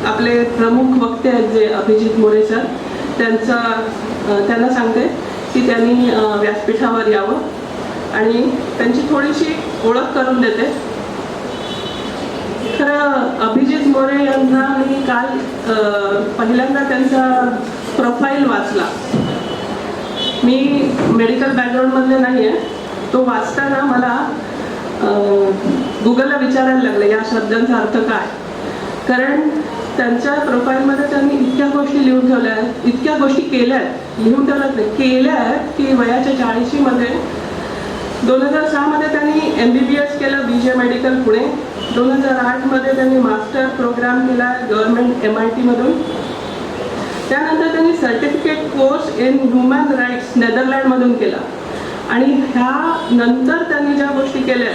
आपले प्रमुख वक्ते आहेत जे अभिजित मोरे सर, त्यांना सांगते की त्यांनी व्यासपीठावर यावं आणि त्यांची थोडीशी ओळख करून देते. खरं अभिजित मोरे यांना मी काल पहिल्यांदा त्यांचा प्रोफाईल वाचला. मी मेडिकल बॅकग्राऊंडमधले नाही आहे. तो वाचताना मला गुगलला विचारायला लागलं या शब्दांचा अर्थ काय. कारण त्यांच्या प्रोफाईलमध्ये त्यांनी इतक्या गोष्टी लिहून ठेवल्या आहेत, इतक्या गोष्टी केल्या आहेत, लिहून ठेवल्यात नाही, केल्या आहेत की वयाच्या 40मध्ये 2006 त्यांनी MBBS केलं BJ मेडिकल पुणे. 2008 त्यांनी मास्टर प्रोग्राम केला गव्हर्नमेंट MIT मधून. त्यानंतर त्यांनी certificate course in human rights नेदरलँडमधून केला. आणि ह्या नंतर त्यांनी ज्या गोष्टी केल्या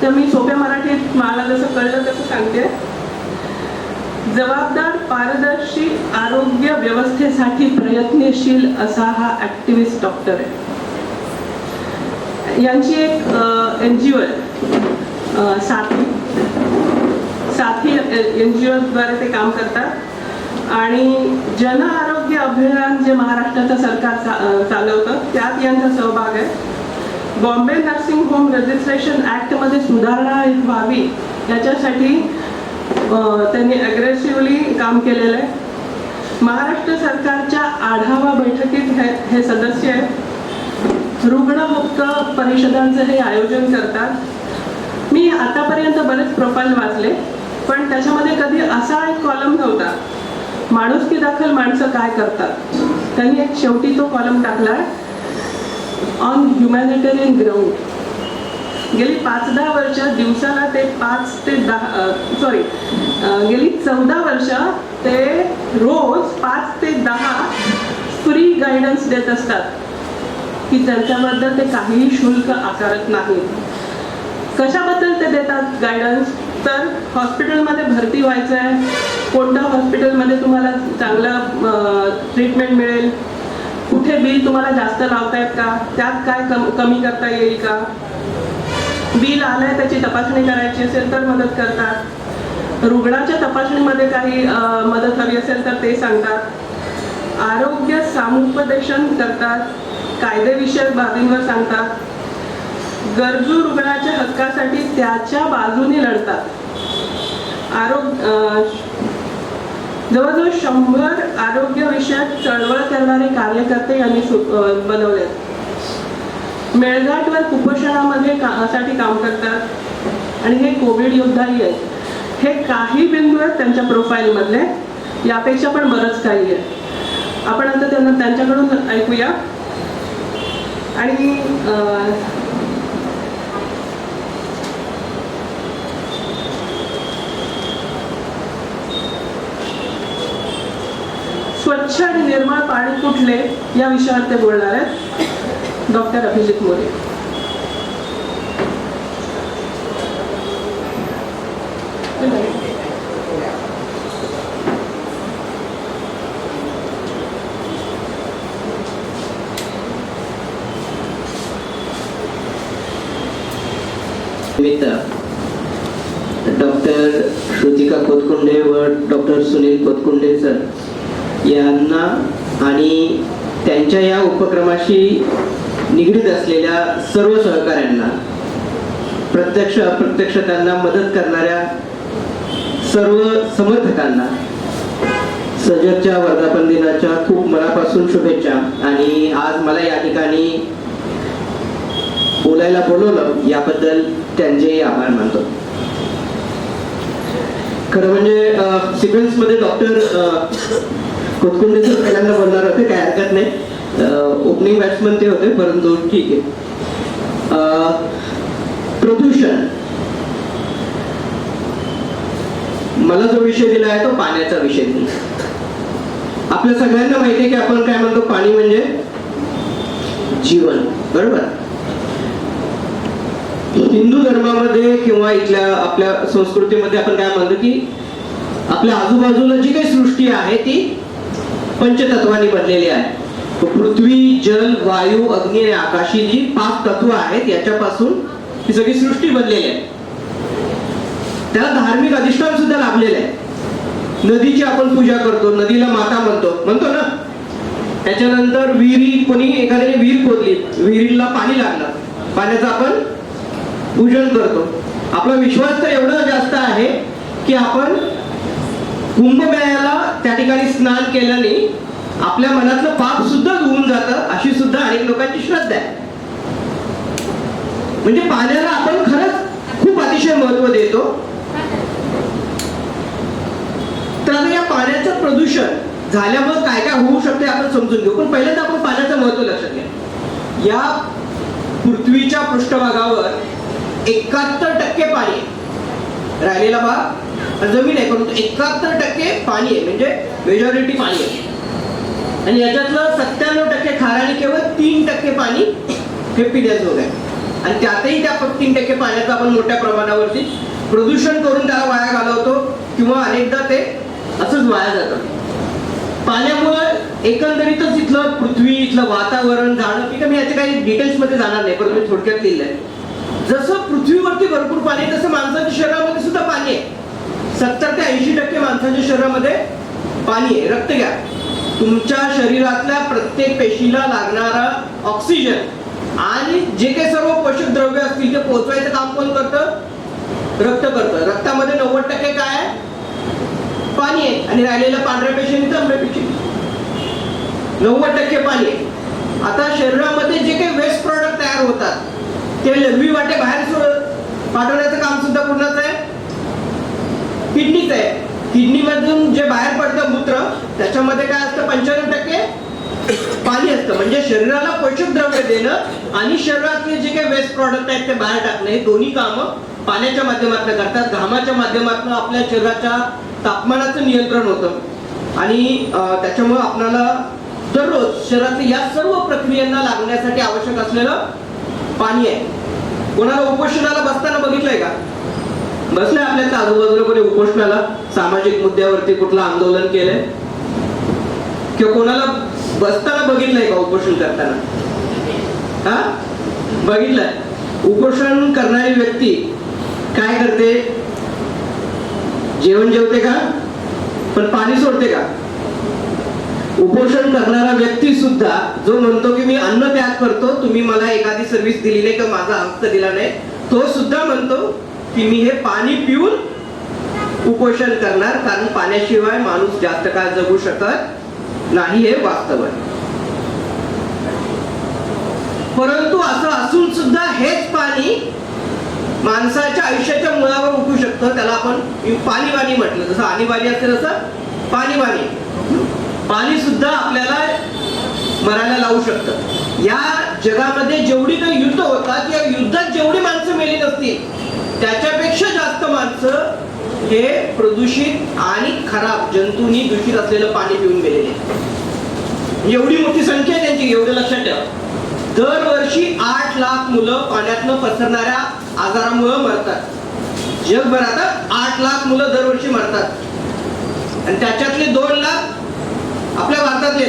त्या मी सोप्या मराठीत मला जसं कळलं तसं सांगते. जबाबदार पारदर्शी आरोग्य व्यवस्थेसाठी प्रयत्नशील असा हा ॲक्टिव्हिस्ट डॉक्टर आहे. यांची एक NGO आहे साथी NGO द्वारे ते काम करतात आणि जन आरोग्य अभियान जे महाराष्ट्राचं सरकार चालवतं त्यात यांचा सहभाग आहे. बॉम्बे नर्सिंग होम रजिस्ट्रेशन ॲक्टमध्ये सुधारणा व्हावी याच्यासाठी त्यांनी ॲग्रेसिव्हली काम केलेलं आहे. महाराष्ट्र सरकारच्या आढावा बैठकीत हे सदस्य आहेत. रुग्ण मुक्त परिषदांचं हे आयोजन करतात. मी आतापर्यंत बरेच प्रोफाईल वाचले पण त्याच्यामध्ये कधी असा एक कॉलम नव्हता माणुसकी दाखल माणसं काय करतात. त्यांनी एक शेवटी तो कॉलम टाकला ऑन ह्युमॅनिटेरियन ग्राउंड. गेली 5-10 वर्ष दिवसाला ते गेली 14 वर्ष ते रोज 5 ते 10 फ्री गायडन्स देत असतात की त्यांच्याबद्दल ते काहीही शुल्क आकारत नाही. कशाबद्दल ते देतात गायडन्स तर हॉस्पिटलमध्ये भरती व्हायचं आहे, कोणत्या हॉस्पिटलमध्ये तुम्हाला चांगलं ट्रीटमेंट मिळेल, कुठे बिल तुम्हाला जास्त लावतायत का, त्यात काय कमी करता येईल का, बिल आलंय त्याची तपासणी करायची असेल तर मदत करतात, रुग्णाच्या तपासणीमध्ये काही मदत हवी असेल तर ते सांगतात, आरोग्य समुपदेशन करतात, कायदेविषयक बाबींवर सांगतात, गरजू रुग्णाच्या हक्कासाठी त्याच्या बाजूने लढतात. जवळजवळ 100 आरोग्यविषयक चळवळ करणारे कार्यकर्ते यांनी बनवले. मेळघाटवर कुपोषणामध्ये साठी काम करतात आणि हे कोविड योद्धाही आहेत. हे काही बिंदू आहेत त्यांच्या प्रोफाईलमधले, यापेक्षा पण बरंच काही आहे. आपण आता त्यांच्याकडून ऐकूया. आणि स्वच्छ आणि निर्मळ पाणी कुठले या विषयावर ते बोलणार आहेत डॉक्टर अभिजित मोरे. डॉक्टर श्रुतिका खोतकुंडे व डॉक्टर सुनील खोतकुंडे सर यांना आणि त्यांच्या या उपक्रमाशी निगडीत असलेल्या सर्व सहकाऱ्यांना, प्रत्यक्ष अप्रत्यक्ष त्यांना मदत करणाऱ्या सर्व समर्थकांना सजगच्या वर्धापन दिनाच्या खूप मनापासून शुभेच्छा. आणि आज मला या ठिकाणी बोलायला बोलवलं याबद्दल त्यांचे आभार मानतो. खरं म्हणजे सिक्वेन्स मध्ये डॉक्टर खोतकुंडे सर पहिल्यांदा बोलणार होते, काय हरकत नाही. ओपनिंग बॅट्समन ते होते, परंतु ठीक आहे. प्रदूषण मला जो विषय दिला आहे तो पाण्याचा विषय दिला. आपल्या सगळ्यांना माहिती आहे की आपण काय म्हणतो, पाणी म्हणजे जीवन, बरोबर. हिंदू धर्मामध्ये किंवा इथल्या आपल्या संस्कृतीमध्ये आपण काय म्हणतो की आपल्या आजूबाजूला जी काही सृष्टी आहे ती पंचतत्वांनी बनलेली आहे. पृथ्वी, जल, वायू, अग्नी आणि आकाश ही जी 5 तत्व आहेत याच्यापासून ही सगळी सृष्टी बनलेली आहे. त्याला धार्मिक अधिष्ठान सुद्धा लाभलेलं आहे. नदीची आपण पूजा करतो, नदीला माता म्हणतो ना. त्याच्यानंतर विहिरी, कोणी एखाद्याने विहीर खोदली, विहिरीला पाणी लागलं, पाण्याचं आपण पूजन करतो. आपला विश्वास तर एवढा जास्त आहे की आपण कुंभमेळ्याला त्या ठिकाणी स्नान केल्याने आपल्या मनातलं पाप सुद्धा धुवून जातं, अशी सुद्धा अनेक लोकांची श्रद्धा आहे. म्हणजे पाण्याला आपण खरंच खूप अतिशय महत्व देतो. तर आता या पाण्याचं प्रदूषण झाल्यामुळे काय काय होऊ शकते आपण समजून घेऊ. पण पहिल्यांदा आपण पाण्याचं महत्व लक्षात घ्या. या पृथ्वीच्या पृष्ठभागावर 71% पाणी आहे, राहिलेला भाग जमीन आहे, परंतु 71% पाणी आहे, म्हणजे मेजॉरिटी पाणी आहे. आणि याच्यातलं 97% खारं आणि केवळ 3% पाणी हे पिण्याचं आहे. आणि त्यातही त्या 3% पाण्याचं आपण मोठ्या प्रमाणावरती प्रदूषण करून त्याला वाया घालवतो, किंवा अनेकदा ते असंच वाया जातं. पाण्यामुळं एकंदरीतच इथलं पृथ्वी, इथलं वातावरण, झाडं पिकं, मी याचे काही डिटेल्स मध्ये जाणार नाही, परंतु मी थोडक्यात लिहिलंय. जसं पृथ्वीवरती भरपूर पाणी आहे, तसं माणसाच्या शरीरामध्ये सुद्धा पाणी आहे. 70 ते 80% माणसाच्या शरीरामध्ये पाणी आहे. रक्त घ्या, तुमच्या शरीरातल्या प्रत्येक पेशीला लागणारा ऑक्सिजन आणि जे काही सर्व पोषक द्रव्य असतील ते पोहोचवायचं काम कोण करतं? रक्त करतं. रक्तामध्ये 90% काय आहे? पाणी आहे. आणि राहिलेल्या पांढऱ्या पेशी, तांबड्या पेशी, 90% पाणी आहे. आता शरीरामध्ये जे काही वेस्ट प्रॉडक्ट तयार होतात ते लघवी वाटे बाहेर पाठवण्याचं काम सुद्धा कोणाचं आहे? किडनीच आहे. किडनी मधून जे बाहेर पडतं मूत्र, त्याच्यामध्ये काय असतं? 95% पाणी असतं. म्हणजे शरीराला पोषक द्रव्य देणं आणि शरीरातले जे काही वेस्ट प्रॉडक्ट आहेत ते बाहेर टाकणं, हे दोन्ही कामं पाण्याच्या माध्यमातून करतात. घामाच्या माध्यमातून आपल्या शरीराच्या तापमानाचं नियंत्रण होतं आणि त्याच्यामुळे आपल्याला दररोज शरीरातल्या या सर्व प्रक्रियांना लागण्यासाठी आवश्यक असलेलं पाणी आहे. कोणाला उपोषणाला बसताना बघितलंय का? बसलंय आपल्या आजूबाजूला कोणी उपोषणाला, सामाजिक मुद्द्यावरती कुठलं आंदोलन केलंय? किंवा कोणाला बसताना बघितलंय का उपोषण करताना? हा, बघितलंय. उपोषण करणारी व्यक्ती काय करते? जेवण जेवते का? पण पाणी सोडते का? उपोषण करणारा व्यक्ती सुद्धा जो म्हणतो की मी अन्न त्याग करतो, तुम्ही मला एखादी सर्व्हिस दिली नाही किंवा माझा हक्क दिला नाही, तो सुद्धा म्हणतो की मी हे पाणी पिऊन उपोषण करणार, कारण पाण्याशिवाय माणूस जास्त काळ जगू शकत नाही, हे वास्तव आहे. परंतु असं असून सुद्धा हेच पाणी माणसाच्या आयुष्याच्या मुळावर उठू शकतं. त्याला आपण पाणीवाणी म्हटलं. जसं आणीबाणी असते तसं पाणीवाणी. पाणी सुद्धा आपल्याला मरायला लावू शकतं. या जगामध्ये जेवढी काही युद्ध होतात, या युद्धात जेवढी माणसं मेली नसतील त्याच्यापेक्षा जास्त माणसं हे प्रदूषित आणि खराब जंतूंनी दूषित असलेलं पाणी पिऊन गेलेले. एवढी मोठी संख्या आहे त्यांची, एवढं लक्षात ठेवा. दरवर्षी 8 लाख मुलं पाण्यातनं पसरणाऱ्या आजारामुळे मरतात. जगभरात 8 लाख मुलं दरवर्षी मरतात आणि त्याच्यातले 2 लाख आपल्या भारतातले.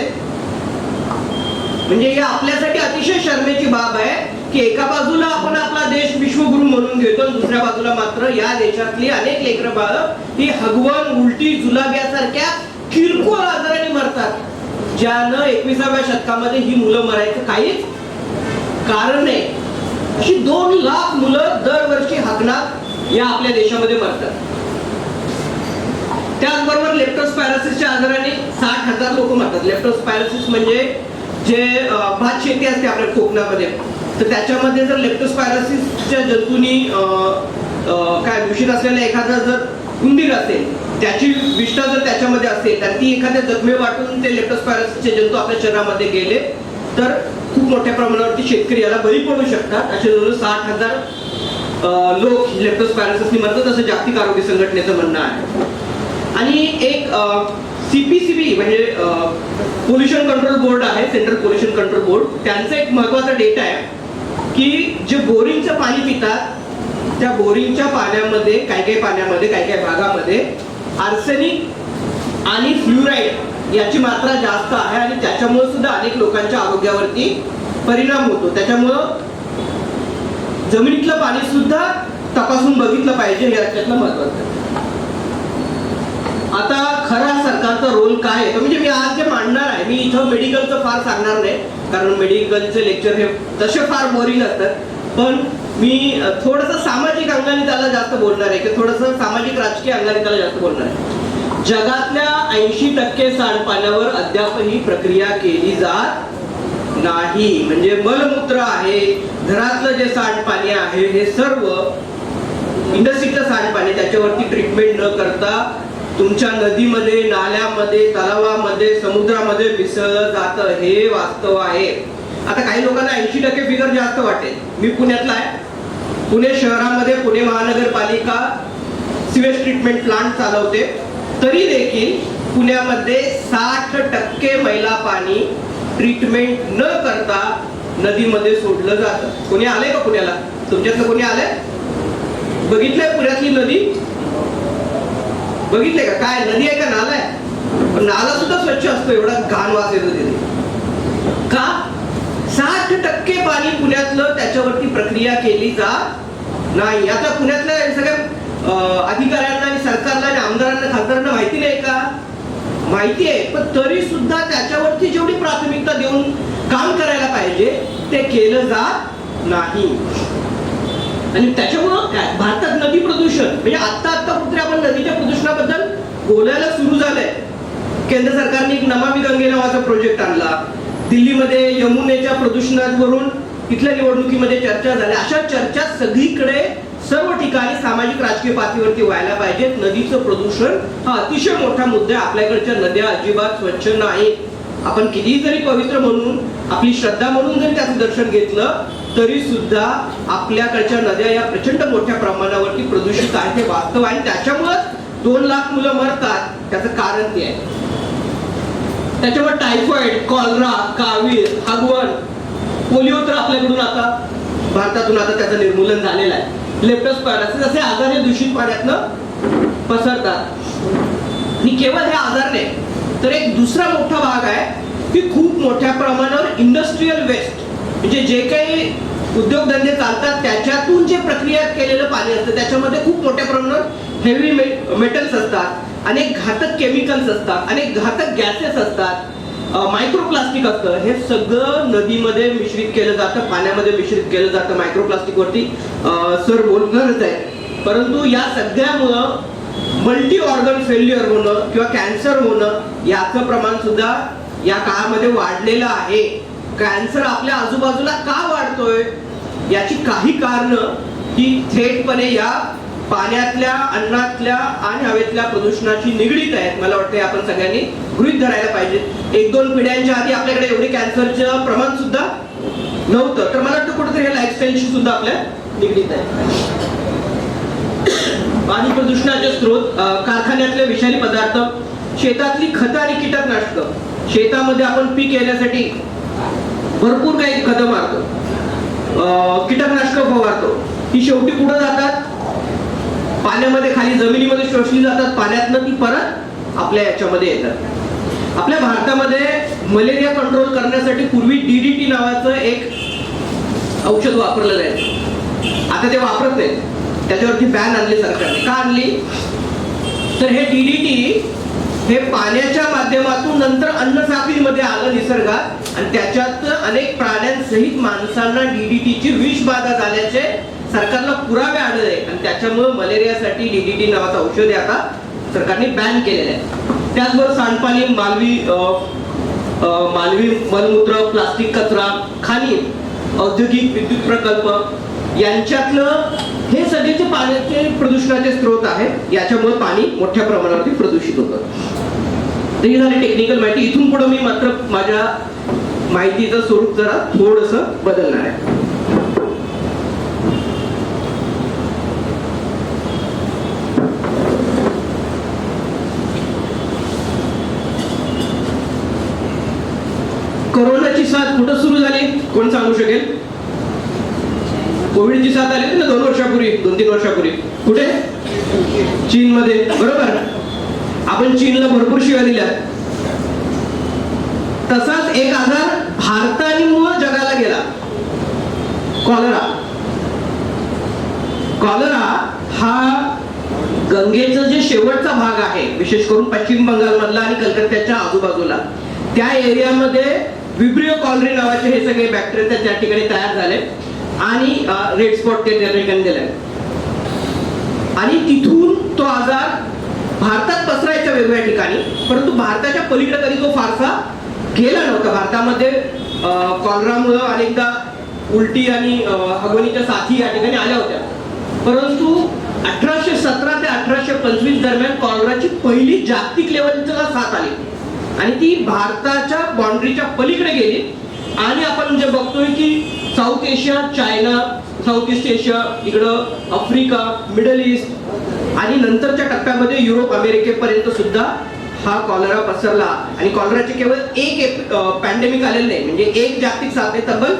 म्हणजे हे आपल्यासाठी अतिशय शरमेची बाब आहे की एका बाजूला आपण आपला देश विश्वगुरु म्हणून घेतो, दुसऱ्या बाजूला मात्र या देशातली अनेक लेकरं बाळं ही हगवण, उलटी, जुलाब यासारख्या किरकोळ आजाराने मरतात, ज्यानं 21व्या शतकामध्ये ही मुलं मरायचं काहीच कारण नाही. अशी 2 लाख मुलं दरवर्षी हगनात या आपल्या देशामध्ये मरतात. त्याचबरोबर लेप्टोस्पायरोसिसच्या आजाराने 60,000 लोक मरतात. लेप्टोस्पायरोसिस म्हणजे जे भात शेती असते आपल्या कोकणामध्ये, तर त्याच्यामध्ये जर लेप्टोस्पायरोसिसच्या जंतूंनी काय दूषित असलेला एखादा जर उंदीर असेल, त्याची विष्ठा जर त्याच्यामध्ये असेल तर ती एखाद्या जखमे वाटून ते लेप्टोस्पायरोसिसचे जंतू आपल्या शरीरामध्ये गेले तर खूप मोठ्या प्रमाणावरती शेतकरी याला बळी पडू शकतात. असे जवळ 60,000 लोक लेप्टोस्पायरोसिसने मरतात, असं जागतिक आरोग्य संघटनेचं म्हणणं आहे. आणि एक CPCB म्हणजे पोल्युशन कंट्रोल बोर्ड आहे, सेंट्रल पोल्युशन कंट्रोल बोर्ड, त्यांचा एक महत्वाचा डेटा आहे की जे बोरिंगचं पाणी पितात त्या बोरिंगच्या पाण्यामध्ये काही भागामध्ये आर्सेनिक आणि फ्लुराईड याची मात्रा जास्त आहे आणि त्याच्यामुळे सुद्धा अनेक लोकांच्या आरोग्यावरती परिणाम होतो. त्याच्यामुळं जमिनीतलं पाणी सुद्धा तपासून बघितलं पाहिजे, हे त्यातलं महत्वाचं आहे. आता आहे तो म्हणजे मी आज जे मांडणार आहे, मी इथं मेडिकलचं फार सांगणार नाही, कारण मेडिकलचे लेक्चर हे तसे फार बोरिंग असतात. पण मी थोडंसं सामाजिक अंगाने त्याला जास्त बोलणार आहे, की थोडंसं सामाजिक राजकीय अंगाने त्याला जास्त बोलणार आहे. जगातल्या 80% सांडपाण्यावर अद्यापही प्रक्रिया केली जात नाही. म्हणजे मलमूत्र आहे, घरातलं जे सांडपाणी आहे, हे सर्व इंडस्ट्रीचं सांडपाणी, त्याच्यावरती ट्रीटमेंट न करता तुमच्या नदीमध्ये, नाल्यामध्ये, तलावामध्ये, समुद्रामध्ये मिसळलं जातं. हे वास्तव आहे. आता काही लोकांना 80% फिगर जास्त वाटेल. मी पुण्यातला आहे. पुणे शहरामध्ये पुणे महानगरपालिका सिवेज ट्रीटमेंट प्लांट चालवते. तरी देखील पुण्यामध्ये 60% मैला पाणी ट्रीटमेंट न करता नदीमध्ये सोडलं जातं. कोणी आलंय का पुण्याला? तुमच्यातलं कोणी आलंय? बघितलंय पुण्यातली नदी? बघितलंय का? काय नदी आहे का नाला आहे? पण नाला सुद्धा स्वच्छ असतो, एवढा घाण वास येतो तिथे. का? 60% पाणी पुण्यातलं त्याच्यावरती प्रक्रिया केली जात नाही. आता पुण्यातल्या सगळ्या अधिकाऱ्यांना आणि सरकारला आणि आमदारांना, खासदारांना माहिती नाही का? माहिती आहे, पण तरी सुद्धा त्याच्यावरती जेवढी प्राथमिकता देऊन काम करायला पाहिजे ते केलं जात नाही. आणि त्याच्यामुळं काय, भारतात नदी प्रदूषण म्हणजे आत्ता कुठे आपण नदीच्या प्रदूषणाबद्दल बोलायला सुरू झालंय. केंद्र सरकारने एक नमामि गंगे नावाचा प्रोजेक्ट आणला. दिल्लीमध्ये यमुनेच्या प्रदूषणावरून तिथल्या निवडणुकीमध्ये चर्चा झाल्या. अशा चर्चा सगळीकडे सर्व ठिकाणी सामाजिक राजकीय पातळीवरती व्हायला पाहिजेत. नदीचं प्रदूषण हा अतिशय मोठा मुद्दा आहे. आपल्याकडच्या नद्या अजिबात स्वच्छ नाही. आपण कितीही जरी पवित्र म्हणून, आपली श्रद्धा म्हणून जरी त्याचं दर्शन घेतलं तरी सुद्धा आपल्याकडच्या नद्या या प्रचंड मोठ्या प्रमाणावरती प्रदूषित आहेत. हे वास्तव आहे. त्याच्यामुळेच 2 लाख मुलं मरतात. त्याचं कारण ते आहे. त्याच्यावर टायफॉइड, कॉलरा, कावीळ, हगवण, पोलिओ तर आपल्याकडून आता भारतातून आता त्याचं निर्मूलन झालेलं आहे. लेप्टोस्पायरोसिस असे आजार हे दूषित पाण्यातनं पसरतात. आणि केवळ हे आजार नाही, तर एक दुसरा मोठा भाग आहे की खूप मोठ्या प्रमाणावर इंडस्ट्रीयल वेस्ट, म्हणजे जे काही उद्योगधंदे चालतात त्याच्यातून जे प्रक्रिया केलेलं पाणी असतं त्याच्यामध्ये खूप मोठ्या प्रमाणावर हेवी मेटल्स असतात, अनेक घातक केमिकल्स असतात, अनेक घातक गॅसेस असतात, मायक्रोप्लास्टिक असतं. हे सगळं नदीमध्ये मिश्रित केलं जातं, पाण्यामध्ये मिश्रित केलं जातं. मायक्रोप्लास्टिक वरती सर बोलणारच आहे. परंतु या सगळ्यामुळं मल्टी ऑर्गन फेल्युअर होणं किंवा कॅन्सर होणं याचं प्रमाण सुद्धा या काळामध्ये वाढलेलं आहे. कॅन्सर आपल्या आजूबाजूला का वाढतोय याची काही कारणं ही थेटपणे या पाण्यातल्या, अन्नातल्या आणि हवेतल्या प्रदूषणाची निगडीत आहेत. मला वाटतं आपण सगळ्यांनी गृहीत धरायला पाहिजे. 1-2 पिढ्यांच्या आधी आपल्याकडे एवढे कॅन्सरचं प्रमाण सुद्धा नव्हतं. तर मला वाटतं कुठेतरी हे लाईफस्टाईलशी सुद्धा आपल्या निगडीत आहे. पाणी प्रदूषणाचे स्रोत, कारखान्यातले विषारी पदार्थ, शेतातली खतं आणि कीटकनाशकं. शेतामध्ये आपण पीक येण्यासाठी भरपूर काही खतं मारतो, कीटकनाशकं फवारतो. ती शेवटी कुठं जातात? पाण्यामध्ये, खाली जमिनीमध्ये शोषली जातात. पाण्यातनं ती परत आपल्या याच्यामध्ये येतात. आपल्या भारतामध्ये मलेरिया कंट्रोल करण्यासाठी पूर्वी DDT नावाचं एक औषध वापरलं जायचं. आता ते वापरत नाही. त्याच्यावरती बॅन आणली सरकारने. का आणली? तर हे DDT हे पाण्याच्या माध्यमातून नंतर अन्नसाखळीमध्ये आलं निसर्गात, आणि त्याच्यात अनेक प्राण्यांसहित माणसांना DDTची विषबाधा झाल्याचे सरकारला पुरावे आढळले. आणि त्याच्यामुळे मलेरियासाठी DDT नावाचं औषध आता सरकारने बॅन केलेलं आहे. त्याचबरोबर सांडपाणी, मानवी मलमूत्र, प्लास्टिक कचरा, खाणी, औद्योगिक विद्युत प्रकल्प यांच्यातलं हे सगळेचे पाण्याचे प्रदूषणाचे स्रोत आहेत. याच्यामुळे पाणी मोठ्या प्रमाणावरती प्रदूषित होतं. तर ही झाली टेक्निकल माहिती. इथून पुढे मी मात्र माझ्या माहितीचं स्वरूप जरा थोडंसं बदलणार आहे. कोरोनाची साथ कुठं सुरू झाली? कोण सांगू शकेल? कोविडची साथ आली होती ना 2 वर्षापूर्वी, 2-3 वर्षापूर्वी. कुठे? चीनमध्ये. बरोबर. आपण चीनला भरपूर शिव्या दिल्या. तसाच एक आजार भारतामुळे जगाला गेला, कॉलरा. कॉलरा हा गंगेचं जे शेवटचा भाग आहे, विशेष करून पश्चिम बंगालमधला आणि कलकत्त्याच्या आजूबाजूला, त्या एरियामध्ये विब्रिओ कॉलरी नावाचे हे सगळे बॅक्टेरिया त्या ठिकाणी तयार झाले आणि रेड स्पॉट ते त्या ठिकाणी दिले आणि तिथून तो आजार भारतात पसरायचा वेगवेगळ्या ठिकाणी, परंतु भारताच्या पलीकडे कधी तो फारसा गेला नव्हता. भारतामध्ये कॉलरामुळं अनेकदा उलटी आणि हगवणीच्या साथी या ठिकाणी आल्या होत्या, परंतु 1817 ते 1825 दरम्यान कॉलराची पहिली जागतिक लेवलला साथ आली आणि ती भारताच्या बाउंड्रीच्या पलीकडे गेली आणि आपण जे बघतोय की south Asia, China, south east Asia, इकडं आफ्रिका, मिडल ईस्ट आणि नंतरच्या टप्प्यामध्ये युरोप, अमेरिकेपर्यंत सुद्धा हा कॉलरा पसरला. आणि कॉलराचे केवळ एक पॅन्डेमिक आलेलं नाही, म्हणजे एक जागतिक साथ नाही, तब्बल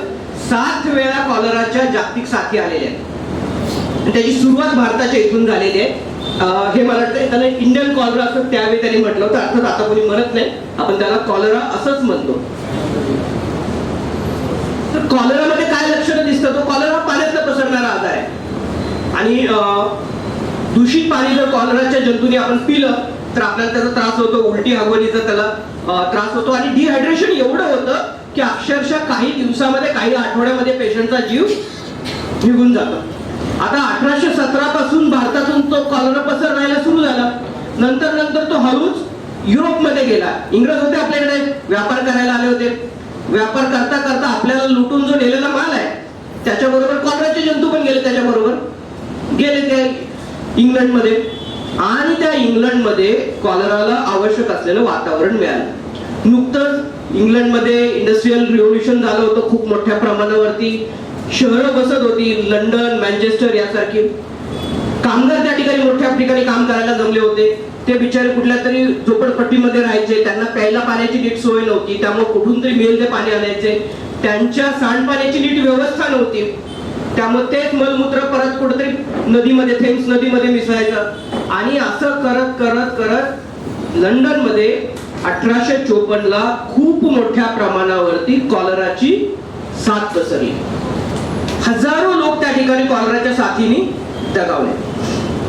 7 वेळा कॉलराच्या जागतिक साथी आलेल्या आहेत. त्याची सुरुवात भारताच्या इथून झालेली आहे. हे मला वाटतं त्याला इंडियन कॉलरा असं त्यावेळी त्यांनी म्हटलं होतं, अर्थात आता कोणी म्हणत नाही, आपण त्याला कॉलरा असंच म्हणतो. तर कॉलरामध्ये काय लक्षणं दिसतं, तो कॉलरा पाण्यातनं पसरणारा आजार आहे आणि दूषित पाणी जर कॉलराच्या जंतूने आपण पिलं तर आपल्याला त्याचा त्रास होतो, उलटी हगवणीचा त्याला त्रास होतो आणि डिहायड्रेशन एवढं होतं की अक्षरशः काही दिवसामध्ये, काही आठवड्यामध्ये पेशंटचा जीव निघून जातो. आता 1817 पासून भारतातून तो कॉलरा पसरायला सुरू झाला. नंतर तो हळूच युरोपमध्ये गेला. इंग्रज होते आपल्याकडे, व्यापार करायला आले होते. व्यापार करता करता आपल्याला लुटून जो नेलेला माल आहे त्याच्याबरोबर कॉलराचे जंतू पण गेले, त्याच्याबरोबर गेले ते इंग्लंडमध्ये आणि त्या इंग्लंडमध्ये कॉलराला आवश्यक असलेलं वातावरण मिळालं. नुकतंच इंग्लंडमध्ये इंडस्ट्रियल रिव्होल्युशन झालं होतं, खूप मोठ्या प्रमाणावरती शहरं बसत होती, लंडन, मँचेस्टर यासारखी. कामगार त्या ठिकाणी मोठ्या ठिकाणी काम करायला जमले होते. ते बिचारे कुठल्या तरी झोपडपट्टीमध्ये राहायचे, त्यांना प्यायला पाण्याची नीट सोय नव्हती, त्यामुळे कुठून तरी मिळेल ते पाणी आणायचे. त्यांच्या सांडपाण्याची नीट व्यवस्था नव्हती, त्यामुळे तेच मलमूत्र परत कुठेतरी नदीमध्ये, थेम्स नदीमध्ये मिसळायचं आणि असं करत करत करत लंडनमध्ये 1854 खूप मोठ्या प्रमाणावरती कॉलराची साथ पसरली. हजारो लोक त्या ठिकाणी कॉलराच्या साथीने दगावले.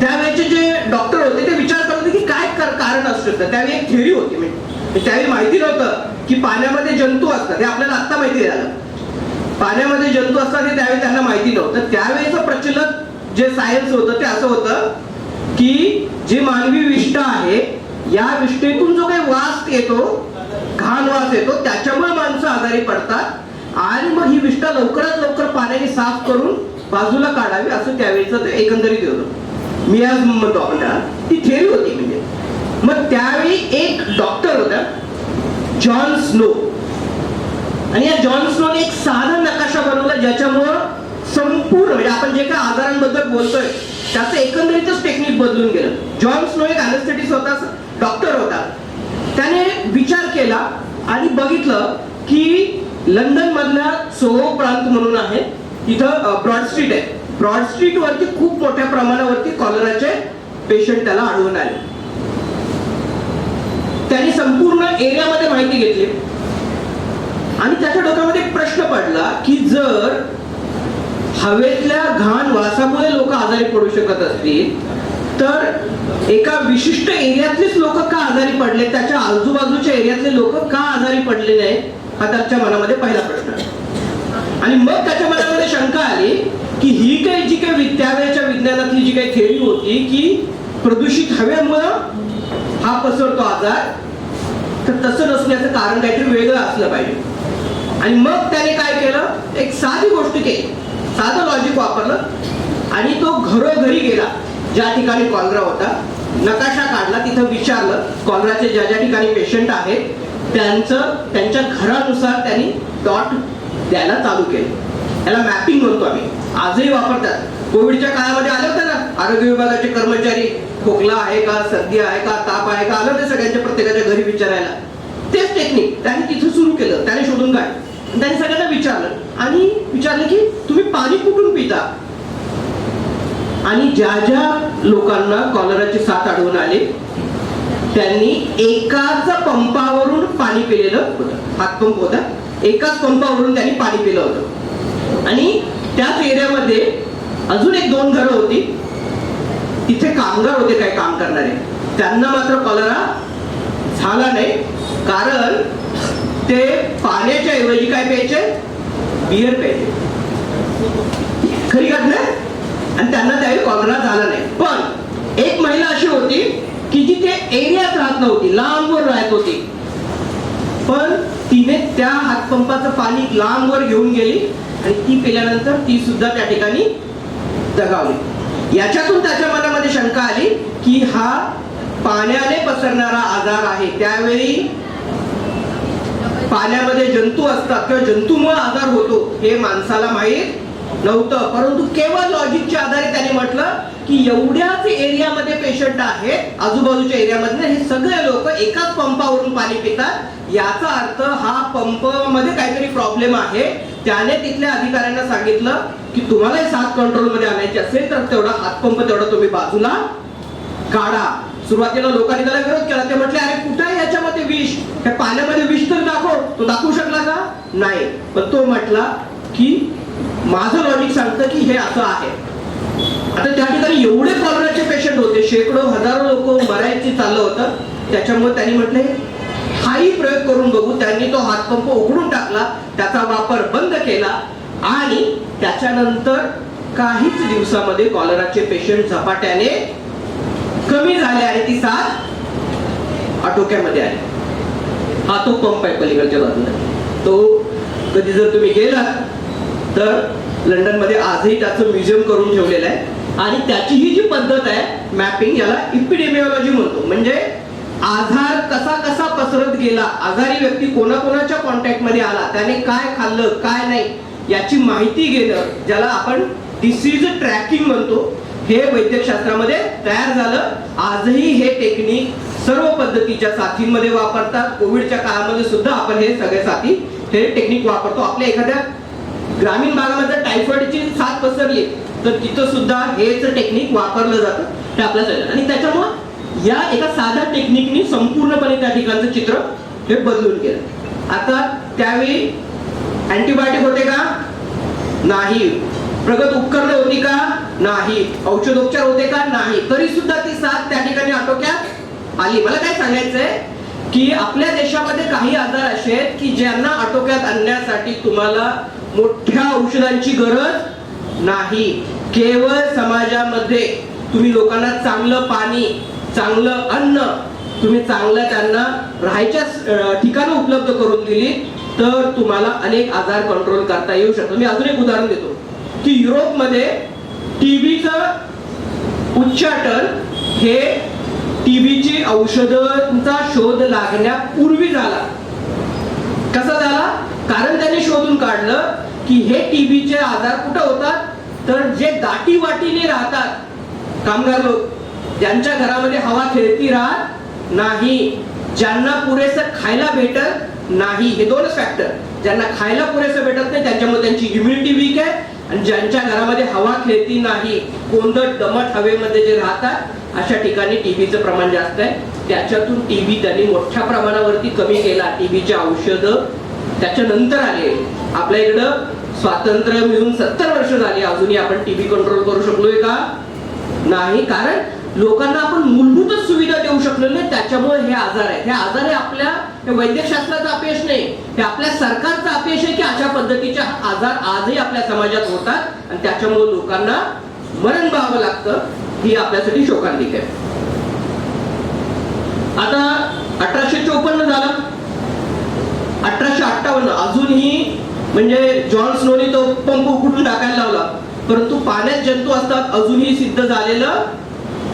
त्यावेळेचे जे डॉक्टर होते ते विचार करत होते की काय कारण असू शकतं. त्यावेळी एक थेअरी होती, म्हणजे त्यावेळी माहिती नव्हतं की पाण्यामध्ये जंतू असतात, हे आपल्याला आता माहिती झालं. पाण्यामध्ये जंतू असतात हे त्यावेळी त्यांना माहिती नव्हतं. त्यावेळेचं प्रचलित जे सायन्स होतं ते असं होतं की जे मानवी विष्ठा आहे, या विष्ठेतून जो काही वास येतो, घाण वास येतो, त्याच्यामुळे माणसं आजारी पडतात आणि मग ही विष्ठा लवकरात लवकर पाण्याने साफ करून बाजूला काढावी, असं त्यावेळेचं ते एकंदरीत होतं. मी आज म्हणतो आपण त्याला, ती थेअरी होती. म्हणजे मग त्यावेळी एक डॉक्टर होता, जॉन स्नो, आणि या जॉन स्नोने एक साधा नकाशा बनवला ज्याच्यामुळं संपूर्ण, म्हणजे आपण जे काही आजारांबद्दल बोलतोय त्याचं एकंदरीतच टेक्निक बदलून गेलं. जॉन स्नो एक अॅनेस्थेटिस्ट होता, डॉक्टर होता. त्याने विचार केला आणि बघितलं की लंडन मधल्या सोहो प्रांत म्हणून आहे, तिथं ब्रॉड स्ट्रीट आहे. ब्रॉड स्ट्रीट वरती खूप मोठ्या प्रमाणावरती कॉलराचे पेशंट त्याला आढळून आले. त्यांनी संपूर्ण एरियामध्ये माहिती घेतली आणि त्याच्या डोक्यामध्ये एक प्रश्न पडला की जर हवेतल्या घाण वासामुळे लोक आजारी पडू शकत असतील तर एका विशिष्ट एरियातलेच लोक का आजारी पडले, त्याच्या आजूबाजूच्या एरियातले लोक का आजारी पडले नाही, हा त्याच्या मनामध्ये पहिला प्रश्न. आणि मग त्याच्या मनामध्ये शंका आली की ही काही जी काही त्यावेळेच्या विज्ञानातली जी काही थेअरी होती की प्रदूषित हवेमुळं हा पसरतो आजार, तर तसं नसण्याचं कारण काहीतरी वेगळं असलं पाहिजे. आणि मग त्याने काय केलं, एक साधी गोष्ट केली, साधं लॉजिक वापरलं आणि तो घरोघरी गेला ज्या ठिकाणी कॉलरा होता, नकाशा काढला, तिथं विचारलं कॉलराचे ज्या ज्या ठिकाणी पेशंट आहेत त्यांच्या घरानुसार त्यांनी डॉट द्यायला चालू केलं. याला मॅपिंग म्हणतो आम्ही, आजही वापरतात. कोविडच्या काळामध्ये आले होते ना आरोग्य विभागाचे कर्मचारी, खोकला आहे का, सर्दी आहे का, ताप आहे का, आलं होते सगळ्यांच्या प्रत्येकाच्या घरी विचारायला. तेच टेक्निक त्याने तिथं सुरू केलं. त्याने शोधून काय, त्यांनी सगळ्यांना विचारलं आणि विचारलं की तुम्ही पाणी कुठून पिता. आणि ज्या ज्या लोकांना कॉलराची साथ आढळून आली त्यांनी एकाच पंपावरून पाणी पिलेलं होतं. हातपंप होता, एकाच पंपावरून त्यांनी पाणी पिलं होतं. आणि त्याच एरियामध्ये अजून एक 2 घरं होती तिथे कामगार होते काही काम करणारे, त्यांना मात्र कॉलरा झाला नाही, कारण ते पाण्याच्या ऐवजी काय प्यायचे, बियर प्यायचे. खरी घटना आहे. आणि त्यांना त्यावेळी कॉलरा झाला नाही. पण एक महिला अशी होती की जी ते एरियात राहत नव्हती, लांबवर राहत होती, पण तिने त्या हातपंपाचं पाणी लांबवर घेऊन गेली आणि ती पिल्यानंतर ती सुद्धा त्या ठिकाणी दगावली. याच्यातून त्याच्या मनामध्ये शंका आली की हा पाण्याने पसरणारा आजार आहे. त्यावेळी पाण्यामध्ये जंतू असतात किंवा जंतूमुळे आजार होतो हे माणसाला माहीत नव्हतं, परंतु केवळ लॉजिकच्या आधारे त्याने म्हटलं की एवढ्याच एरियामध्ये पेशंट आहेत, आजूबाजूच्या एरियामध्ये हे सगळे लोक एकाच पंपावरून पाणी पितात, याचा अर्थ हा पंप मध्ये काहीतरी प्रॉब्लेम आहे. त्याने तिथल्या अधिकाऱ्यांना सांगितलं की तुम्हाला साथ कंट्रोल मध्ये आणायची असेल तर तेवढा हातपंप तेवढा तुम्ही बाजूला काढा. सुरुवातीला लोकांनी त्याला विरोध केला. ते म्हटले अरे कुठे आहे याच्यामध्ये विष, हे पाण्यामध्ये विष तर दाखव. तो दाखवू शकला का, नाही. पण तो म्हटला की माझं लॉजिक सांगतं की हे असं आहे. आता त्या ठिकाणी एवढे कॉलराचे पेशंट होते, शेकडो हजारो लोक मरायची चाललं होतं. त्याच्यामुळे त्यांनी म्हटले हाही प्रयोग करून बघू. त्यांनी तो हातपंप उघडून टाकला, त्याचा वापर बंद केला आणि त्याच्यानंतर काहीच दिवसामध्ये कॉलराचे पेशंट झपाट्याने कमी झाले आणि ती साथ आटोक्यामध्ये आली. हा तो पंप आहे पलीकडच्या बाजूला. तो कधी जर तुम्ही गेलात तर लंडन मध्ये आजही त्याचं म्युझियम करून ठेवलेलं आहे. आणि त्याची ही जी पद्धत आहे मॅपिंग, याला इपिडेमिओलॉजी म्हणतो. म्हणजे आजार कसा कसा पसरत गेला, आजारी व्यक्ती कोणाकोणाच्या कॉन्टॅक्ट मध्ये आला, त्याने काय खाल्लं काय नाही याची माहिती घेणं, ज्याला आपण डिसीज ट्रॅकिंग म्हणतो, हे वैद्यकशास्त्रामध्ये तयार झालं. आजही हे टेक्निक सर्व पद्धतीच्या साथींमध्ये वापरतात. कोविडच्या काळामध्ये सुद्धा आपण हे सगळे साथी हे टेक्निक वापरतो. आपल्या एखाद्या ग्रामीण भागामध्ये टायफॉइडची साथ पसरली तर तिथं सुद्धा हेच टेक्निक वापरलं जातं. हे आपल्याला आणि त्याच्यामुळे या एका साध्या टेक्निकनी संपूर्णपणे त्या ठिकाणचं चित्र हे बदलून गेलं. आता त्यावेळी अँटीबायोटिक होते का, नाही. प्रगत उपकरणं होती का, नाही. औषधोपचार होते का, नाही. तरी सुद्धा ती साथ त्या ठिकाणी आटोक्यात आली. मला काय सांगायचंय की आपल्या देशामध्ये काही आजार असे आहेत की ज्यांना आटोक्यात आणण्यासाठी तुम्हाला मोठ्या औषधांची गरज नाही. केवळ समाजामध्ये तुम्ही लोकांना चांगलं पाणी, चांगलं अन्न, तुम्ही चांगलं त्यांना राहायच्या ठिकाणं उपलब्ध करून दिली तर तुम्हाला अनेक आजार कंट्रोल करता येऊ शकतो. मी अजून एक उदाहरण देतो की युरोपमध्ये टीबीचं उच्चाटन हे टीबीची औषधांचा शोध लागण्यापूर्वी झाला. कसा झाला, कारण त्यांनी शोधून काढलं की हे टीबीचे आजार कुठे होतात, तर जे दाटी वाटीने राहतात कामगार लोक, ज्यांच्या घरामध्ये हवा खेळती राहत नाही, ज्यांना पुरेसं खायला भेटत नाही. हे दोनच फॅक्टर, ज्यांना खायला पुरेसं भेटत नाही त्यांच्यामुळे त्यांची इम्युनिटी वीक आहे, आणि ज्यांच्या घरामध्ये हवा खेळती नाही, कोंदट दमट हवेमध्ये जे राहतात अशा ठिकाणी टीबीचं प्रमाण जास्त आहे. त्याच्यातून टीबी त्यांनी मोठ्या प्रमाणावरती कमी केला. टीबीचे औषधं त्याच्यानंतर आले. आपल्या इकडं स्वातंत्र्य मिळून 70 वर्ष झाली, अजूनही आपण टीबी कंट्रोल करू शकलोय का, नाही. कारण लोकांना आपण मूलभूत सुविधा देऊ शकलो नाही. त्याच्यामुळे हे आजार आहेत. हे आजार हे आपल्या वैद्यकशास्त्राचं अपयश नाही, हे आपल्या सरकारचं अपयश आहे की अशा पद्धतीचे आजार आजही आपल्या समाजात होतात आणि त्याच्यामुळे लोकांना मरण पाहावं लागतं. ही आपल्यासाठी शोकांतिक आहे. आता 1854 झालं, 1858 अजूनही, म्हणजे जॉन स्नोनी तो पंप उघडून टाकायला लावला, परंतु पाण्यात जंतू असतात अजूनही सिद्ध झालेलं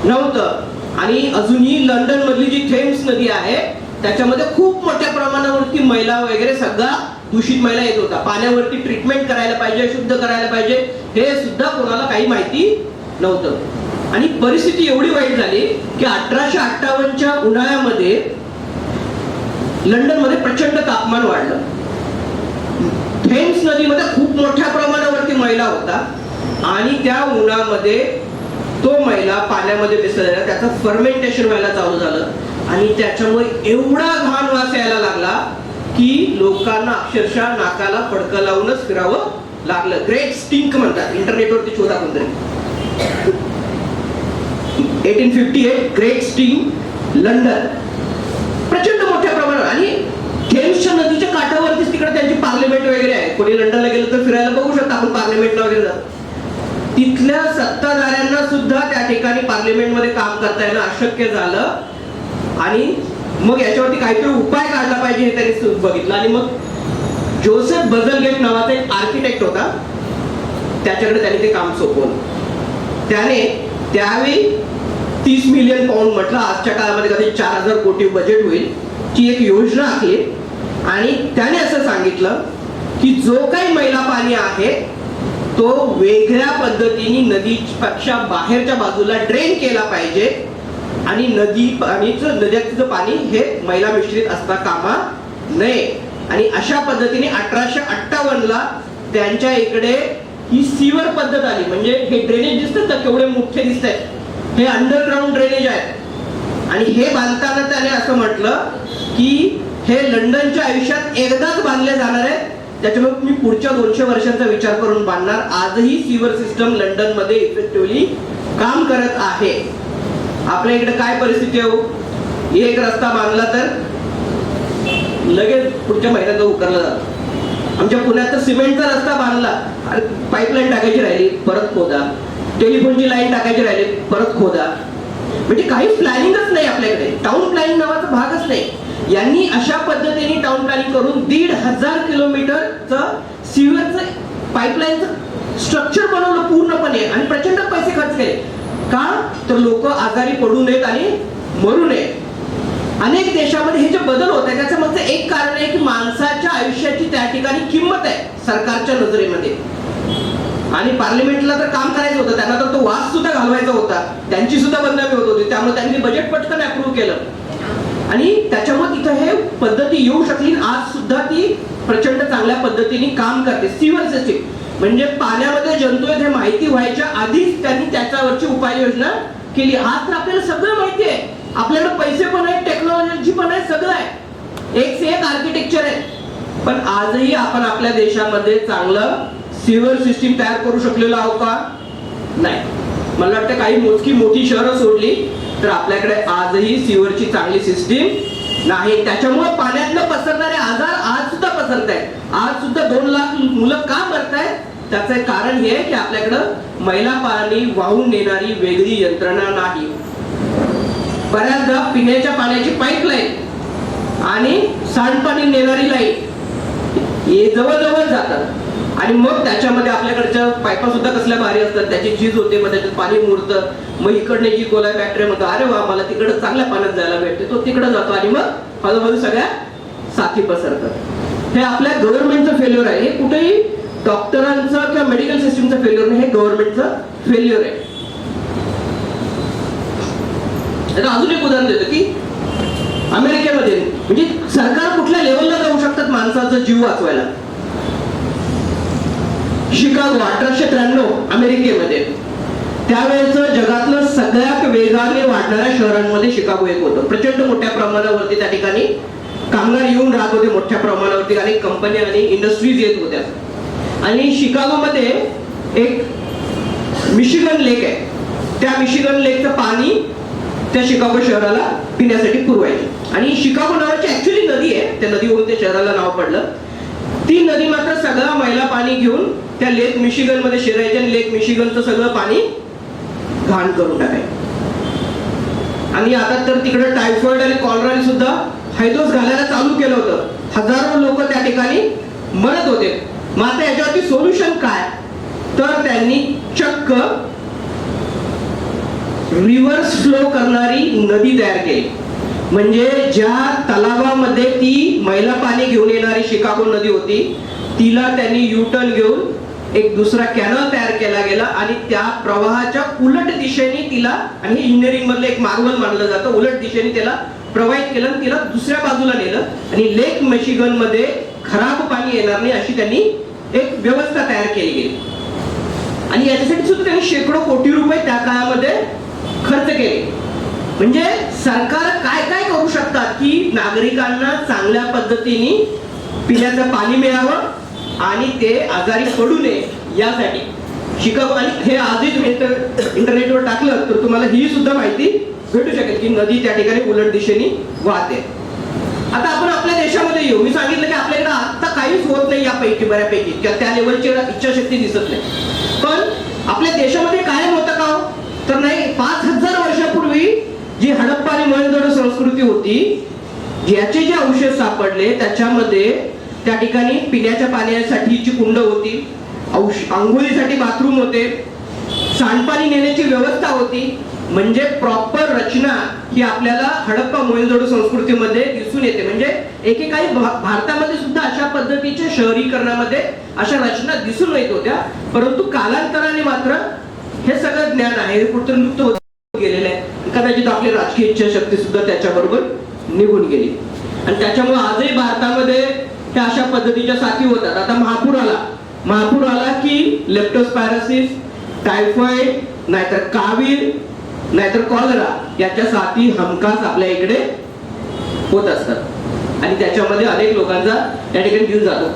नव्हतं. आणि अजूनही लंडन मधली जी थेम्स नदी आहे त्याच्यामध्ये खूप मोठ्या प्रमाणावरती मैला वगैरे सगळा दूषित मैला येत होता. पाण्यावरती ट्रीटमेंट करायला पाहिजे, शुद्ध करायला पाहिजे, हे सुद्धा कोणाला काही माहिती नव्हतं. आणि परिस्थिती एवढी वाईट झाली की 1858च्या उन्हाळ्यामध्ये लंडन मध्ये प्रचंड तापमान वाढलं. थेम्स नदीमध्ये खूप मोठ्या प्रमाणावरती मैला होता आणि त्या उन्हामध्ये तो मैला पाण्यामध्ये मिसळला, त्याचं फर्मेंटेशन व्हायला चालू झालं आणि त्याच्यामुळे एवढा घाण वास यायला लागला की लोकांना अक्षरशः नाकाला फडकं लावूनच फिरावं लागलं. ग्रेट स्टिंक म्हणतात, इंटरनेटवरती शोधा कोणतरी. 1858 ग्रेट स्टीम लंडन, प्रचंड मोठ्या प्रमाणात. आणि थेम्सच्या नदीच्या काठावरतीच तिकडे त्यांची पार्लिमेंट वगैरे आहे. कोणी लंडनला गेलं तर फिरायला बघू शकता आपण, पार्लिमेंटला वगैरे जातो. तिथल्या सत्ताधाऱ्यांना सुद्धा त्या ठिकाणी पार्लिमेंटमध्ये काम करता येणं अशक्य झालं. आणि मग याच्यावरती काहीतरी उपाय काढला पाहिजे हे त्यांनी बघितलं. आणि मग जोसेफ बझलगेट नावाचा एक आर्किटेक्ट होता, त्याच्याकडे त्यांनी ते काम सोपवलं. त्याने त्यावेळी 30 मिलियन पाऊंड म्हटलं, आजच्या काळामध्ये कधी 4000 कोटी बजेट होईल, ची एक योजना आखली. आणि त्याने असं सांगितलं की जो काही मैला पाणी आहे तो वेगळ्या पद्धतीने नदीपेक्षा बाहेरच्या बाजूला ड्रेन केला पाहिजे. आणि नद्याचं पाणी हे मैला मिश्रित असता कामा नये. आणि अशा पद्धतीने 1858 त्यांच्या इकडे ही सीवर पद्धत आली. म्हणजे हे ड्रेनेज दिसतात ना केवढे मोठे दिसत आहेत, हे अंडरग्राऊंड ड्रेनेज आहेत. आणि हे बांधताना त्याने असं म्हटलं की हे लंडनच्या आयुष्यात एकदाच बांधले जाणार आहे, त्याच्यामुळे मी पुढच्या 200 वर्षांचा विचार करून बांधणार. आजही सीवर सिस्टम लंडन मध्ये इफेक्टिव्हली काम करत आहे. आपल्या इकडे काय परिस्थिती आहे हो, एक रस्ता बांधला तर लगेच पुढच्या महिन्यात उकरला जातो. आमच्या पुण्यात तर सिमेंटचा रस्ता बांधला, पाईपलाईन टाकायची राहिली परत खोदा, टेलिफोनची लाईन टाकायची राहिली परत खोदा. म्हणजे काही प्लॅनिंगच नाही आपल्याकडे, टाउन प्लॅनिंग नावाचा भागच नाही. यांनी अशा पद्धतीने टाउन प्लॅनिंग करून 1,500 किलोमीटरचं सिव्हरचं पाईपलाईनचं स्ट्रक्चर बनवलं पूर्णपणे आणि प्रचंड पैसे खर्च केले. का तर लोक आजारी पडू नयेत आणि मरू नये. अनेक देशामध्ये हे जे बदल होत आहे त्याचं मागचं एक कारण आहे की माणसाच्या आयुष्याची त्या ठिकाणी किंमत आहे सरकारच्या नजरेमध्ये. आणि पार्लिमेंटला तर काम करायचं होतं, त्यांना तर तो वास सुद्धा घालवायचा होता, त्यांची सुद्धा बदनामी होत होती. त्यामुळे त्यांनी बजेट पटकन अप्रूव्ह केलं आणि त्याच्यामुळे तिथं हे पद्धती येऊ शकली. आज सुद्धा ती प्रचंड चांगल्या पद्धतीने काम करते. सीवर सिस्टीम म्हणजे पाण्यामध्ये जंतू आहेत हे माहिती व्हायच्या आधीच त्यांनी त्याच्यावरची उपाययोजना केली. आज तर आपल्याला सगळं माहिती आहे, आपल्याकडे पैसे पण आहेत, टेक्नॉलॉजी पण आहे, सगळं आहे, एक से एक आर्किटेक्चर आहे. पण आजही आपण आपल्या देशामध्ये चांगलं सीवर सिस्टीम तयार करू शकलेलो आहोत का? नाही. मला वाटतं काही मोजकी मोठी शहरं सोडली तर आपल्याकडे आजही सीवरची चांगली सिस्टीम नाही. त्याच्यामुळे पाण्यातनं पसरणारे आजार आज सुद्धा पसरत आहेत. आज सुद्धा 2 लाख मुलं का मरतायत? त्याचं कारण हे की आपल्याकडं मैला पाणी वाहून नेणारी वेगळी यंत्रणा नाही. बऱ्याचदा पिण्याच्या पाण्याची पाईपलाईन आणि सांडपाणी नेणारी लाईन हे जवळजवळ जातात. आणि मग त्याच्यामध्ये आपल्याकडच्या पाईपा सुद्धा कसल्या भारी असतात, त्याची झीज होते, मग त्याच्यात पाणी मुरतं. मग इकडनं जी कोला फॅक्टरी म्हणतो अरे वा मला तिकडं चांगल्या पाण्यात जायला भेटते, तो तिकडं जातो आणि मग हळूहळू सगळ्या साथी पसरतात. हे आपल्या गव्हर्नमेंटचं फेल्युअर आहे. हे कुठेही डॉक्टरांचं किंवा मेडिकल सिस्टीमचं फेल्युअर नाही, हे गव्हर्नमेंटचं फेल्युअर आहे. अजून एक उदाहरण देतो की अमेरिकेमध्ये म्हणजे सरकार कुठल्या लेवलला जाऊ शकतात माणसाचा जीव वाचवायला. शिकागो 1893 अमेरिकेमध्ये, त्यावेळेचं जगातलं सगळ्यात वेगाने वाढणाऱ्या शहरांमध्ये शिकागो एक होतं. प्रचंड मोठ्या प्रमाणावरती त्या ठिकाणी कामगार येऊन राहत होते मोठ्या प्रमाणावरती, अनेक कंपन्या आणि इंडस्ट्रीज येत होत्या. आणि शिकागोमध्ये एक मिशिगन लेक आहे, त्या मिशिगन लेकचं पाणी त्या शिकागो शहराला पिण्यासाठी पुरवायचे. आणि शिकागो नावाची ऍक्च्युअली नदी आहे, त्या नदीवरून त्या शहराला नाव पडलं. ती नदी मात्र सगळं मैला पाणी घेऊन त्या लेक मिशिगन मध्ये शिरायचे आणि लेक मिशिगनचं सगळं पाणी घाण करून टाकायचं. आणि आता तर तिकडे टायफॉइड आणि कॉलराने सुद्धा हैदोस घालायला चालू केलं होतं. हजारो लोक त्या ठिकाणी मरत होते. मग आता याच्यावरती सोल्युशन काय? तर त्यांनी चक्क रिव्हर्स फ्लो करणारी नदी तयार केली. म्हणजे ज्या तलावामध्ये ती मैला पाणी घेऊन येणारी शिकागो नदी होती तिला त्यांनी युटर्न घेऊन एक दुसरा कॅनल तयार केला गेला आणि त्या प्रवाहाच्या उलट दिशेने तिला, आणि हे इंजिनिअरिंग मधलं एक मार्वल मानलं जातं, उलट दिशेने त्याला प्रवाहित केलं आणि तिला दुसऱ्या बाजूला नेलं आणि लेक मिशिगन मध्ये खराब पाणी येणार नाही अशी त्यांनी एक व्यवस्था तयार केली गेली. आणि याच्यासाठी सुद्धा त्यांनी शेकडो कोटी रुपये त्या काळामध्ये खर्च केले. म्हणजे सरकार काय काय करू शकतात की नागरिकांना चांगल्या पद्धतीने पिण्याचं पाणी मिळावं आणि ते आजारी पडू नये यासाठी. शिकागो, आणि हे आजही तुम्ही इंटरनेटवर टाकलं तर तुम्हाला ही सुद्धा माहिती भेटू शकेल की नदी त्या ठिकाणी उलट दिशेने वाहते. आता आपण आपल्या देशामध्ये येऊ. मी सांगितलं की आपल्याकडे आता काहीच होत नाही यापैकी, बऱ्यापैकी किंवा त्या लेवलची इच्छाशक्ती दिसत नाही. पण आपल्या देशामध्ये कायम होतं का हो? तर नाही. 5000 वर्षापूर्वी जी हडप्पा आणि मोहेंजोदडो संस्कृती होती, ज्याचे जे अवशेष सापडले त्याच्यामध्ये त्या ठिकाणी पिण्याच्या पाण्यासाठीची कुंड होती, आंघोळीसाठी बाथरूम होते, सांडपाणी नेण्याची व्यवस्था होती. म्हणजे प्रॉपर रचना ही आपल्याला हडप्पा मोहेंजोदडो संस्कृतीमध्ये दिसून येते. म्हणजे एकेकाळी भारतामध्ये सुद्धा अशा पद्धतीच्या शहरीकरणामध्ये अशा रचना दिसून येत होत्या. परंतु कालांतराने मात्र हे सगळं ज्ञान आहे हे कुठं लुप्त होत गेलेलं आहे. कदाचित आपली राजकीय इच्छाशक्ती सुद्धा त्याच्याबरोबर निघून गेली, आणि त्याच्यामुळे आजही भारतामध्ये ह्या अशा पद्धतीच्या साथी होतात. आता महापूर आला की लेप्टोस्पायरोसिस, टायफॉइड, नाहीतर कावीळ, नाहीतर कॉलरा याच्या साथी हमखास आपल्या इकडे होत असतात, आणि त्याच्यामध्ये अनेक लोकांचा त्या ठिकाणी जीव जातो.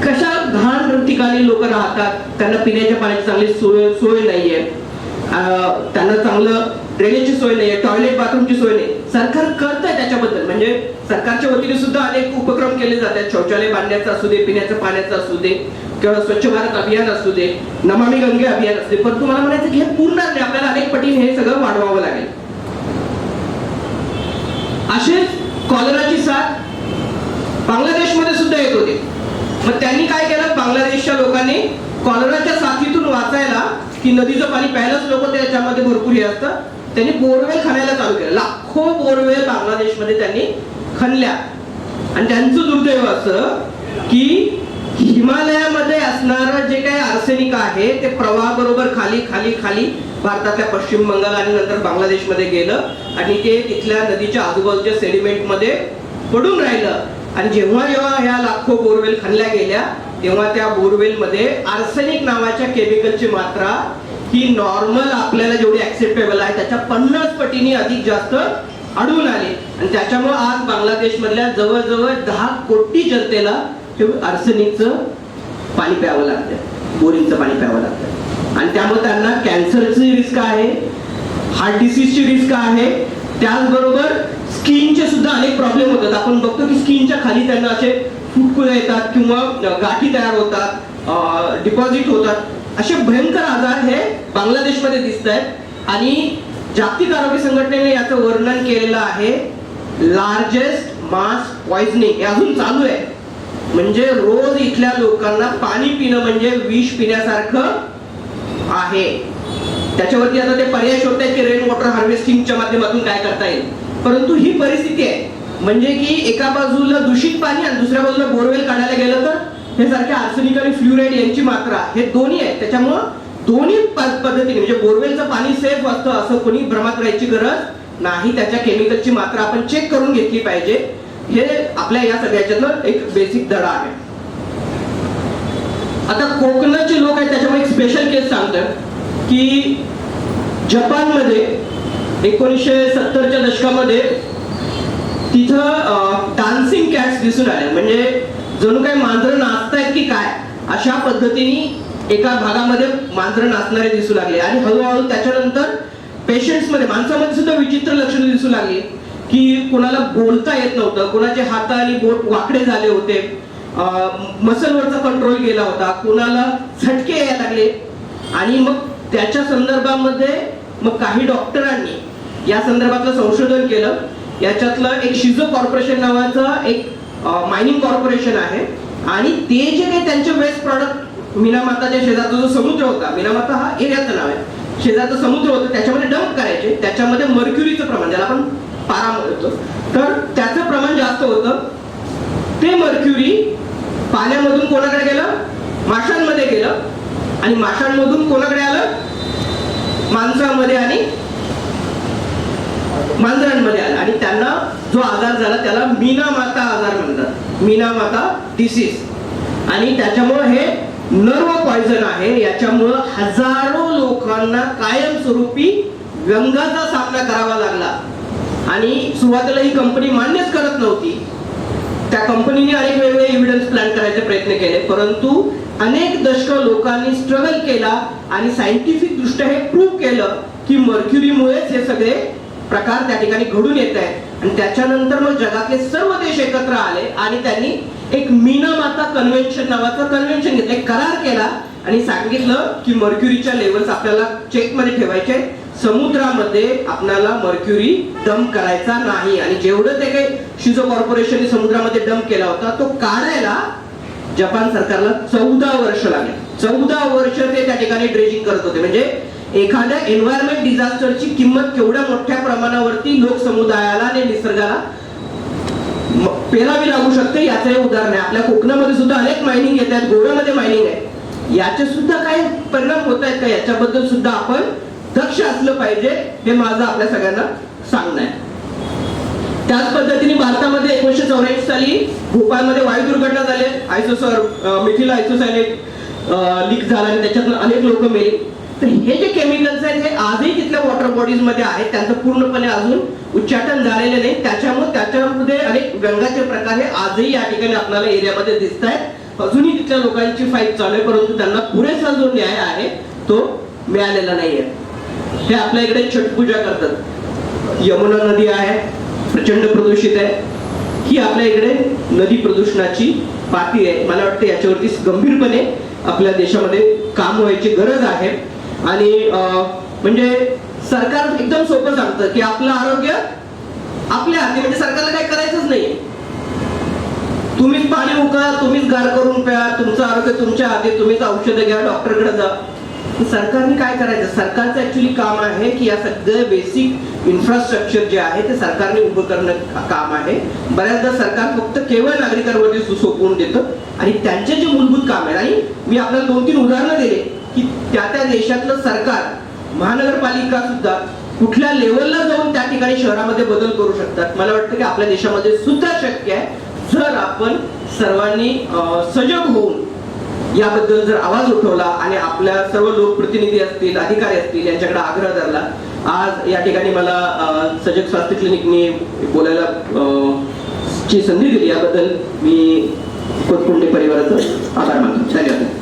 कशा घाण ठिकाणी लोक राहतात, त्यांना पिण्याच्या पाण्याची चांगली सोय नाहीये, त्यांना चांगलं ड्रेनेजची सोय नाहीये, टॉयलेट बाथरूमची सोय नाही. सरकार करतंय त्याच्याबद्दल, म्हणजे सरकारच्या वतीने सुद्धा अनेक उपक्रम केले जातात. शौचालय बांधण्याचा असू दे, पिण्याचं पाण्याचं असू दे, किंवा स्वच्छ भारत अभियान असू दे, नमामि गंगे अभियान असू दे. पण तुम्हाला म्हणायचं की हे पूर्ण नाही, आपल्याला अनेक पटीने हे सगळं वाढवावं लागेल. अशीच कॉलराची साथ बांगलादेशमध्ये सुद्धा येत होते. मग त्यांनी काय केलं, बांगलादेशच्या लोकांनी कॉलराच्या साथीतून वाचायला, की नदीचं पाणी प्यायलाच लोक त्याच्यामध्ये भरपूर हे असतं, त्यांनी बोरवेल खणायला चालू केलं. लाखो बोरवेल बांगलादेशमध्ये त्यांनी खणल्या. आणि त्यांचं दुर्दैव असं की हिमालयामध्ये असणारं जे काही आर्सेनिक आहे ते प्रवाहाबरोबर खाली खाली खाली भारतातल्या पश्चिम बंगाल आणि नंतर बांगलादेशमध्ये गेलं, आणि ते तिथल्या नदीच्या आजूबाजूच्या सेडिमेंटमध्ये पडून राहिलं. आणि जेव्हा ह्या लाखो बोरवेल खणल्या गेल्या तेव्हा त्या बोरवेलमध्ये आर्सेनिक नावाच्या केमिकलची मात्रा ही नॉर्मल आपल्याला जेवढी ऍक्सेप्टेबल आहे त्याच्या 50 पटीने अधिक जास्त आढळून आली. आणि त्याच्यामुळे आज बांगलादेश मधल्या जवळजवळ 10 कोटी जनतेला आर्सेनिकचं पाणी प्यावं लागतं, बोरिंगचं पाणी प्यावं लागतं. आणि त्यामुळे त्यांना कॅन्सरची रिस्क आहे, हार्ट डिसीजची रिस्क आहे, त्याचबरोबर स्किनचे सुद्धा अनेक प्रॉब्लेम होतात. आपण बघतो की स्किनच्या खाली त्यांना असे फुटकुळे येतात किंवा गाठी तयार होतात, डिपॉझिट होतात. असे भयंकर आजार हे बांगलादेशमध्ये दिसत आहेत. आणि जागतिक आरोग्य संघटनेने याचं वर्णन केलेलं आहे, लार्जेस्ट मास पॉइझनिंग. हे अजून चालू आहे. म्हणजे रोज इथल्या लोकांना पाणी पिणं म्हणजे विष पिण्यासारखं आहे. त्याच्यावरती आता ते पर्याय शोधतायत की रेन वॉटर हार्वेस्टिंगच्या माध्यमातून काय करता येईल. परंतु ही परिस्थिती आहे, म्हणजे की एका बाजूला दूषित पाणी आणि दुसऱ्या बाजूला बोरवेल काढायला गेलं तर हे सारखे आर्सेनिक आणि फ्लुराईड यांची मात्रा हे दोन्ही आहेत. त्याच्यामुळं दोन्ही पद्धतीने म्हणजे बोरवेलचं पाणी सेफ असतं असं कोणी भ्रमात राहायची गरज नाही. त्याच्या केमिकलची मात्रा आपण चेक करून घेतली पाहिजे. हे आपल्या या सगळ्याच्यातलं एक बेसिक धडा आहे. आता कोकणाचे लोक आहेत त्याच्यामुळे एक स्पेशल केस सांगतात की जपानमध्ये 1970च्या दशकामध्ये तिथं डान्सिंग कॅट्स दिसून आले. म्हणजे जणू काही मांजरं नाचतायत की काय अशा पद्धतीने एका भागामध्ये मांजरं नाचणारे दिसू लागले. आणि हळूहळू त्याच्यानंतर पेशंट्स मध्ये, माणसामध्ये सुद्धा विचित्र लक्षणं दिसू लागली की कोणाला बोलता येत नव्हतं, कोणाचे हात आणि बोट वाकडे झाले होते, मसलवरचा कंट्रोल गेला होता, कोणाला झटके यायला लागले. आणि मग त्याच्या संदर्भामध्ये मग काही डॉक्टरांनी या संदर्भातलं संशोधन केलं. याच्यातलं एक शिझो कॉर्पोरेशन नावाचं एक मायनिंग कॉर्पोरेशन आहे, आणि ते जे काही त्यांचे वेस्ट प्रॉडक्ट मीनामाताच्या शेजारचा जो समुद्र होता, मीनामाता हा एरियाचं नाव आहे, शेजारचं समुद्र होतं त्याच्यामध्ये डंप करायचे. त्याच्यामध्ये मर्क्युरीचं प्रमाण, ज्याला आपण पारा म्हणतो, तर त्याचं प्रमाण जास्त होतं. ते मर्क्युरी पाण्यामधून कोणाकडे गेलं, माशांमध्ये गेलं, आणि माशांमधून कोणाकडे आलं, माणसांमध्ये आणि मांजरांमध्ये आलं. आणि त्यांना जो आजार झाला त्याला मीनामाता आजार म्हणतात, मीनामाता डिसीज. आणि त्याच्यामुळे हे नर्व पॉइझन आहे. याच्यामुळं हजारो लोकांना कायमस्वरूपी व्यंगाचा सामना करावा लागला. आणि सुरुवातीला ही कंपनी मान्यच करत नव्हती. त्या कंपनीने अनेक वेगवेगळे एव्हिडन्स प्लॅन करायचा करण्याचे प्रयत्न केले, परंतु अनेक दशक लोकांनी स्ट्रगल केला आणि सायंटिफिक दृष्ट्या हे प्रूव्ह केलं की मर्क्युरीमुळेच हे सगळे प्रकार त्या ठिकाणी घडून येत आहेत. आणि त्याच्यानंतर मग जगातले सर्व देश एकत्र आले आणि त्यांनी एक मीनामाता कन्व्हेन्शन नावाचं कन्व्हेन्शन घेतलं, एक करार केला आणि सांगितलं की मर्क्युरीच्या लेवल्स आपल्याला चेकमध्ये ठेवायचे, समुद्रामध्ये आपल्याला मर्क्युरी डंप करायचा नाही. आणि जेवढं ते काही शिजो कॉर्पोरेशनने समुद्रामध्ये डंप केला होता तो काढायला जपान सरकारला 14 वर्ष लागले. 14 वर्ष ते त्या ठिकाणी ड्रेजिंग करत होते. म्हणजे एखाद्या एन्व्हायरमेंट डिझास्टरची किंमत केवढ्या मोठ्या प्रमाणावरती लोकसमुदायाला आणि निसर्गाला पेलावी लागू शकते याचं हे उदाहरण आहे. आपल्या कोकणामध्ये सुद्धा अनेक मायनिंग येत आहेत, गोव्यामध्ये मायनिंग आहे, याचे सुद्धा काही परिणाम होत आहेत का याच्याबद्दल सुद्धा आपण दक्ष असलं पाहिजे, हे माझं आपल्या सगळ्यांना सांगणं आहे. त्याच पद्धतीने भारतामध्ये 1984 साली भोपाळमध्ये वायू दुर्घटना झाली, मिथिल आयसोसायनेट लीक झाला आणि त्याच्यातून अनेक लोक मेली. तर हे जे केमिकल्स आहेत हे आजही तिथल्या वॉटर बॉडीज मध्ये आहेत, त्यांचं पूर्णपणे अजून उच्चाटन झालेले नाही. त्याच्यामुळे त्याच्यामध्ये अनेक गंगाचे प्रकार हे आजही या ठिकाणी आपल्याला एरियामध्ये दिसत आहेत. अजूनही तिथल्या लोकांची फाईट चालू आहे, परंतु त्यांना पुरेसा जो न्याय आहे तो मिळालेला नाहीये. हे आपल्या इकडे छठ पूजा करतात, यमुना नदी आहे प्रचंड प्रदूषित आहे, ही आपल्या इकडे नदी प्रदूषणाची पातळी आहे. मला वाटतं याच्यावरती गंभीरपणे आपल्या देशामध्ये काम व्हायची गरज आहे. आणि म्हणजे सरकार एकदम सोपं सांगतं की आपलं आरोग्य आपल्या हाती, म्हणजे सरकारला काही करायचंच नाही, तुम्हीच पाणी उकळा, तुम्हीच गार करून प्या, तुमचं आरोग्य तुमच्या हाती, तुम्हीच औषधं घ्या, डॉक्टरकडे जा. सरकारने काय करायचं, सरकारचं ऍक्च्युली काम आहे की या सगळं बेसिक इन्फ्रास्ट्रक्चर जे आहे ते सरकारने उभं करणं काम आहे. बऱ्याचदा सरकार फक्त केवळ नागरिकांवरती सोपवून देतं आणि त्यांचे जे मूलभूत काम आहे. आणि मी आपल्याला 2-3 उदाहरणं दिले की त्या देशातलं सरकार, महानगरपालिका सुद्धा कुठल्या लेवलला जाऊन त्या ठिकाणी शहरामध्ये बदल करू शकतात. मला वाटतं की आपल्या देशामध्ये सुद्धा शक्य आहे जर आपण सर्वांनी सजग होऊन याबद्दल जर आवाज उठवला आणि आपल्या सर्व लोकप्रतिनिधी असतील, अधिकारी असतील यांच्याकडे आग्रह धरला. आज या ठिकाणी मला सजग स्वास्थ्य क्लिनिकने बोलायला ची संधी दिली, याबद्दल मी कोतकुंडे परिवाराचा आभार मानतो. धन्यवाद.